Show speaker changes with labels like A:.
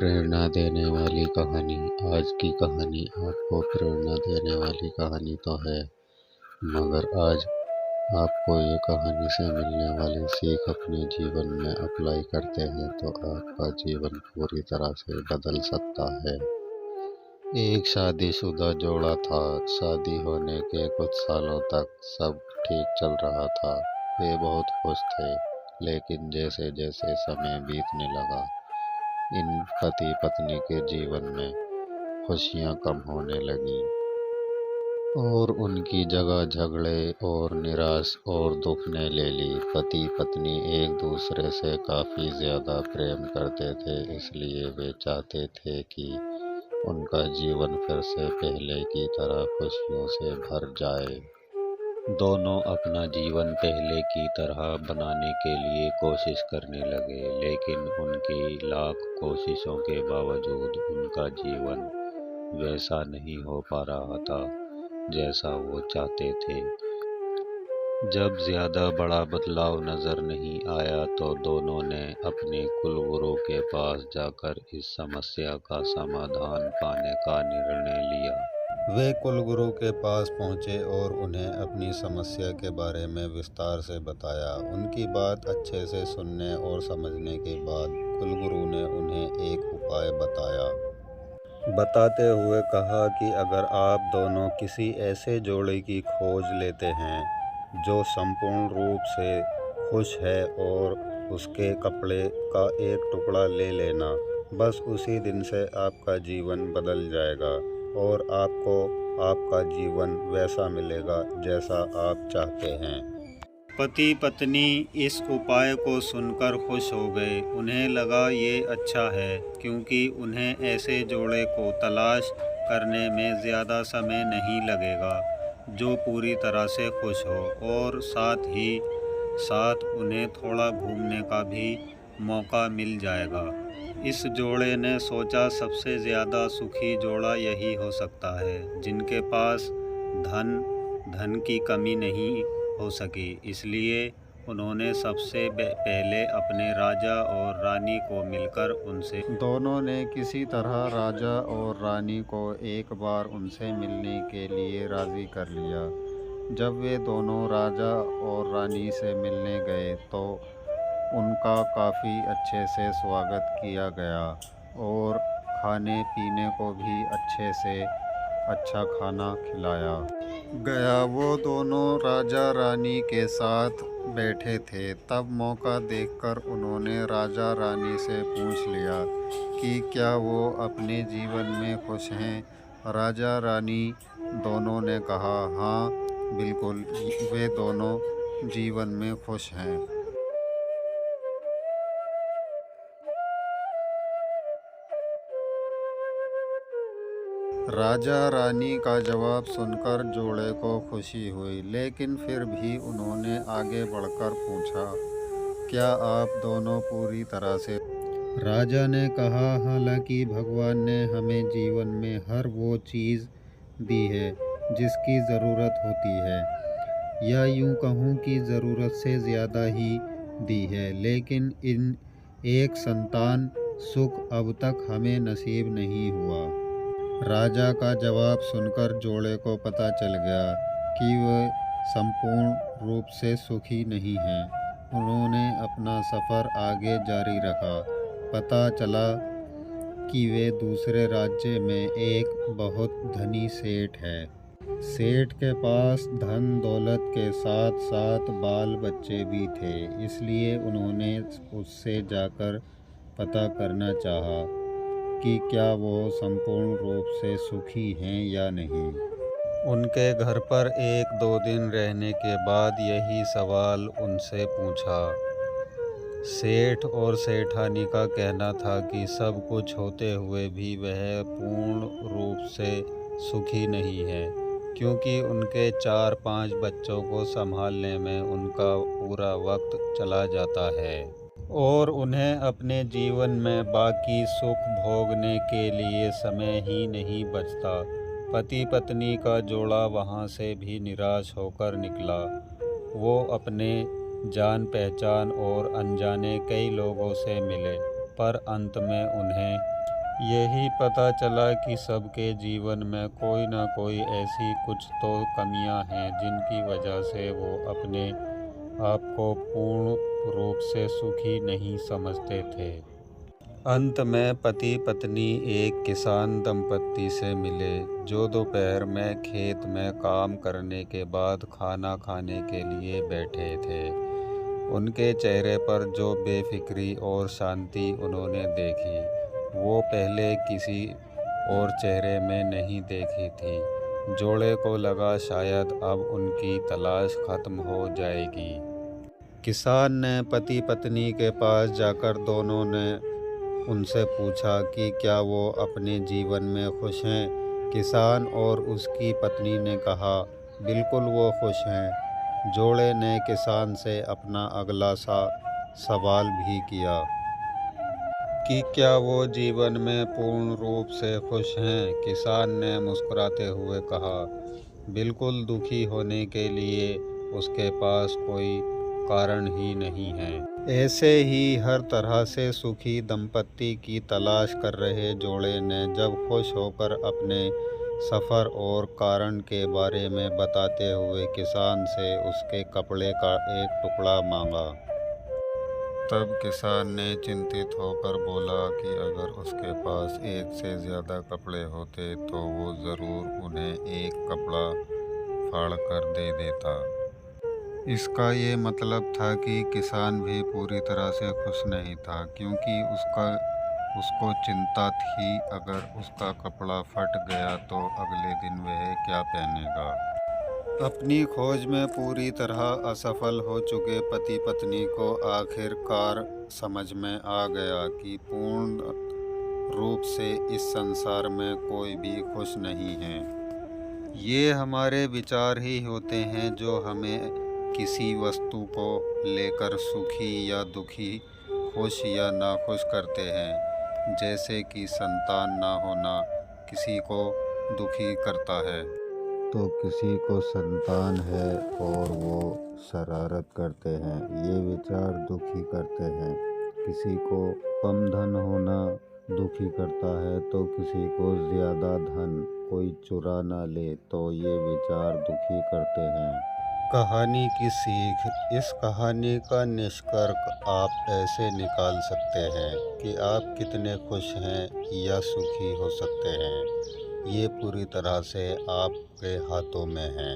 A: प्रेरणा देने वाली कहानी। आज की कहानी आपको प्रेरणा देने वाली कहानी तो है, मगर आज आपको ये कहानी से मिलने वाली सीख अपने जीवन में अप्लाई करते हैं तो आपका जीवन पूरी तरह से बदल सकता है। एक शादीशुदा जोड़ा था। शादी होने के कुछ सालों तक सब ठीक चल रहा था। वे बहुत खुश थे, लेकिन जैसे जैसे समय बीतने लगा, इन पति पत्नी के जीवन में खुशियां कम होने लगीं और उनकी जगह झगड़े और निराश और दुख ने ले ली। पति पत्नी एक दूसरे से काफ़ी ज़्यादा प्रेम करते थे, इसलिए वे चाहते थे कि उनका जीवन फिर से पहले की तरह खुशियों से भर जाए। दोनों अपना जीवन पहले की तरह बनाने के लिए कोशिश करने लगे, लेकिन उनकी लाख कोशिशों के बावजूद उनका जीवन वैसा नहीं हो पा रहा था जैसा वो चाहते थे। जब ज़्यादा बड़ा बदलाव नज़र नहीं आया तो दोनों ने अपने कुलगुरु के पास जाकर इस समस्या का समाधान पाने का निर्णय लिया। वे कुलगुरु के पास पहुँचे और उन्हें अपनी समस्या के बारे में विस्तार से बताया। उनकी बात अच्छे से सुनने और समझने के बाद कुलगुरु ने उन्हें एक उपाय बताते हुए कहा कि अगर आप दोनों किसी ऐसे जोड़े की खोज लेते हैं जो संपूर्ण रूप से खुश है और उसके कपड़े का एक टुकड़ा ले लेना, बस उसी दिन से आपका जीवन बदल जाएगा और आपको आपका जीवन वैसा मिलेगा जैसा आप चाहते हैं। पति पत्नी इस उपाय को सुनकर खुश हो गए। उन्हें लगा ये अच्छा है, क्योंकि उन्हें ऐसे जोड़े को तलाश करने में ज़्यादा समय नहीं लगेगा जो पूरी तरह से खुश हो, और साथ ही साथ उन्हें थोड़ा घूमने का भी मौका मिल जाएगा। इस जोड़े ने सोचा सबसे ज़्यादा सुखी जोड़ा यही हो सकता है जिनके पास धन की कमी नहीं हो सकी। इसलिए उन्होंने सबसे पहले अपने राजा और रानी को मिलकर उनसे दोनों ने किसी तरह राजा और रानी को एक बार उनसे मिलने के लिए राज़ी कर लिया। जब वे दोनों राजा और रानी से मिलने गए तो उनका काफ़ी अच्छे से स्वागत किया गया और खाने पीने को भी अच्छे से अच्छा खाना खिलाया गया। वो दोनों राजा रानी के साथ बैठे थे। तब मौका देखकर उन्होंने राजा रानी से पूछ लिया कि क्या वो अपने जीवन में खुश हैं। राजा रानी दोनों ने कहा, हाँ बिल्कुल, वे दोनों जीवन में खुश हैं। राजा रानी का जवाब सुनकर जोड़े को खुशी हुई, लेकिन फिर भी उन्होंने आगे बढ़कर पूछा, क्या आप दोनों पूरी तरह से? राजा ने कहा, हालांकि भगवान ने हमें जीवन में हर वो चीज़ दी है जिसकी ज़रूरत होती है, या यूँ कहूँ कि ज़रूरत से ज़्यादा ही दी है, लेकिन इन एक संतान सुख अब तक हमें नसीब नहीं हुआ। राजा का जवाब सुनकर जोड़े को पता चल गया कि वे संपूर्ण रूप से सुखी नहीं हैं। उन्होंने अपना सफ़र आगे जारी रखा। पता चला कि वे दूसरे राज्य में एक बहुत धनी सेठ है। सेठ के पास धन दौलत के साथ साथ बाल बच्चे भी थे, इसलिए उन्होंने उससे जाकर पता करना चाहा कि क्या वो संपूर्ण रूप से सुखी हैं या नहीं। उनके घर पर एक दो दिन रहने के बाद यही सवाल उनसे पूछा। सेठ और सेठानी का कहना था कि सब कुछ होते हुए भी वह पूर्ण रूप से सुखी नहीं है, क्योंकि उनके 4-5 बच्चों को संभालने में उनका पूरा वक्त चला जाता है और उन्हें अपने जीवन में बाकी सुख भोगने के लिए समय ही नहीं बचता। पति पत्नी का जोड़ा वहाँ से भी निराश होकर निकला। वो अपने जान पहचान और अनजाने कई लोगों से मिले, पर अंत में उन्हें यही पता चला कि सबके जीवन में कोई ना कोई ऐसी कुछ तो कमियां हैं जिनकी वजह से वो अपने आप को पूर्ण रूप से सुखी नहीं समझते थे। अंत में पति पत्नी एक किसान दंपत्ति से मिले जो दोपहर में खेत में काम करने के बाद खाना खाने के लिए बैठे थे। उनके चेहरे पर जो बेफिक्री और शांति उन्होंने देखी वो पहले किसी और चेहरे में नहीं देखी थी। जोड़े को लगा शायद अब उनकी तलाश खत्म हो जाएगी। किसान ने पति पत्नी के पास जाकर दोनों ने उनसे पूछा कि क्या वो अपने जीवन में खुश हैं। किसान और उसकी पत्नी ने कहा, बिल्कुल वो खुश हैं। जोड़े ने किसान से अपना अगला सवाल भी किया कि क्या वो जीवन में पूर्ण रूप से खुश हैं। किसान ने मुस्कुराते हुए कहा, बिल्कुल दुखी होने के लिए उसके पास कोई कारण ही नहीं है। ऐसे ही हर तरह से सुखी दंपत्ति की तलाश कर रहे जोड़े ने जब खुश होकर अपने सफ़र और कारण के बारे में बताते हुए किसान से उसके कपड़े का एक टुकड़ा मांगा, तब किसान ने चिंतित होकर बोला कि अगर उसके पास एक से ज़्यादा कपड़े होते तो वो ज़रूर उन्हें एक कपड़ा फाड़ कर दे देता। इसका ये मतलब था कि किसान भी पूरी तरह से खुश नहीं था, क्योंकि उसको चिंता थी अगर उसका कपड़ा फट गया तो अगले दिन वह क्या पहनेगा। अपनी खोज में पूरी तरह असफल हो चुके पति पत्नी को आखिरकार समझ में आ गया कि पूर्ण रूप से इस संसार में कोई भी खुश नहीं है। ये हमारे विचार ही होते हैं जो हमें किसी वस्तु को लेकर सुखी या दुखी, खुश या नाखुश करते हैं। जैसे कि संतान ना होना किसी को दुखी करता है, तो किसी को संतान है और वो शरारत करते हैं, ये विचार दुखी करते हैं। किसी को कम धन होना दुखी करता है, तो किसी को ज़्यादा धन कोई चुरा ना ले तो ये विचार दुखी करते हैं। कहानी की सीख। इस कहानी का निष्कर्ष आप ऐसे निकाल सकते हैं कि आप कितने खुश हैं या सुखी हो सकते हैं, ये पूरी तरह से आपके हाथों में है।